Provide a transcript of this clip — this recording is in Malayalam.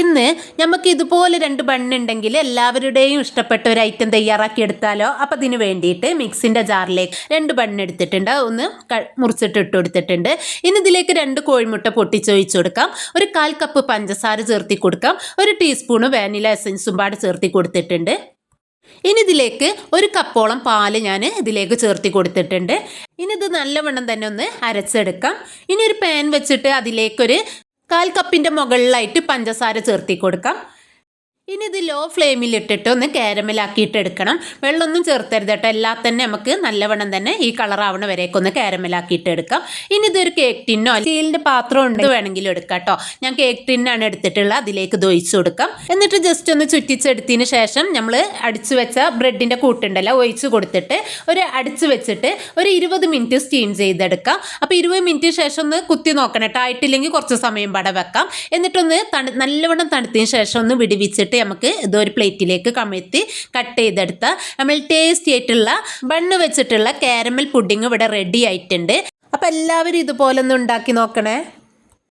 ഇന്ന് നമുക്ക് ഇതുപോലെ 2 ബണ്ണുണ്ടെങ്കിൽ എല്ലാവരുടെയും ഇഷ്ടപ്പെട്ട ഒരു ഐറ്റം തയ്യാറാക്കി എടുത്താലോ. അപ്പം അതിന് വേണ്ടിയിട്ട് മിക്സിൻ്റെ ജാറിലേക്ക് 2 ബണ്ണ് എടുത്തിട്ടുണ്ട്, ഒന്ന് മുറിച്ചിട്ട് ഇട്ട് കൊടുത്തിട്ടുണ്ട്. ഇനി ഇതിലേക്ക് 2 കോഴിമുട്ട പൊട്ടിച്ചൊഴിച്ച് കൊടുക്കാം, ഒരു 1/4 കപ്പ് പഞ്ചസാര ചേർത്തി കൊടുക്കാം, 1 ടീസ്പൂണ് വാനില എസൻസും പാട് ചേർത്തി കൊടുത്തിട്ടുണ്ട്. ഇനി ഇതിലേക്ക് 1 കപ്പോളം പാല് ഞാൻ ഇതിലേക്ക് ചേർത്തി കൊടുത്തിട്ടുണ്ട്. ഇനി ഇത് നല്ലവണ്ണം തന്നെ ഒന്ന് അരച്ചെടുക്കാം. ഇനി ഒരു പാൻ വെച്ചിട്ട് അതിലേക്കൊരു 1/4 കപ്പിൻ്റെ മുകളിലായിട്ട് പഞ്ചസാര ചേർത്തി കൊടുക്കാം. ഇനി ഇത് ലോ ഫ്ലെയിമിലിട്ടിട്ട് ഒന്ന് കാരമലാക്കിയിട്ട് എടുക്കണം. വെള്ളമൊന്നും ചേർത്തരുത് കേട്ടോ, എല്ലാം തന്നെ നമുക്ക് നല്ലവണ്ണം തന്നെ ഈ കളറാവണ വരേക്ക് ഒന്ന് കാരമലാക്കിയിട്ട് എടുക്കാം. ഇനി ഇതൊരു കേക്ക് ടിന്നോ സ്റ്റീലിൻ്റെ പാത്രം ഉണ്ട് വേണമെങ്കിലും എടുക്കാം കേട്ടോ. ഞാൻ കേക്ക് ടിന്നാണ് എടുത്തിട്ടുള്ളത്, അതിലേക്ക് ഇത് ഒഴിച്ചു കൊടുക്കാം. എന്നിട്ട് ജസ്റ്റ് ഒന്ന് ചുറ്റിച്ചെടുത്തതിന് ശേഷം നമ്മൾ അടിച്ചു വെച്ച ബ്രെഡിൻ്റെ കൂട്ടുണ്ടല്ലോ ഒഴിച്ച് കൊടുത്തിട്ട് അടിച്ചു വെച്ചിട്ട് ഒരു 20 മിനിറ്റ് സ്റ്റീം ചെയ്തെടുക്കാം. അപ്പോൾ 20 മിനിറ്റ് ശേഷം ഒന്ന് കുത്തി നോക്കണം കേട്ടോ, ആയിട്ടില്ലെങ്കിൽ കുറച്ച് സമയം പട വെക്കാം. എന്നിട്ടൊന്ന് നല്ലവണ്ണം തണുത്തതിന് ശേഷം ഒന്ന് വിടിവിച്ചിട്ട് നമുക്ക് ഇതൊരു പ്ലേറ്റിലേക്ക് കമഴ്ത്തി കട്ട് ചെയ്തെടുത്ത നമ്മൾ ടേസ്റ്റി ആയിട്ടുള്ള ബണ്ണ് വെച്ചിട്ടുള്ള കാരമൽ പുഡിംഗ് ഇവിടെ റെഡി ആയിട്ടുണ്ട്. അപ്പം എല്ലാവരും ഇതുപോലെ ഒന്ന് ഉണ്ടാക്കി നോക്കണേ.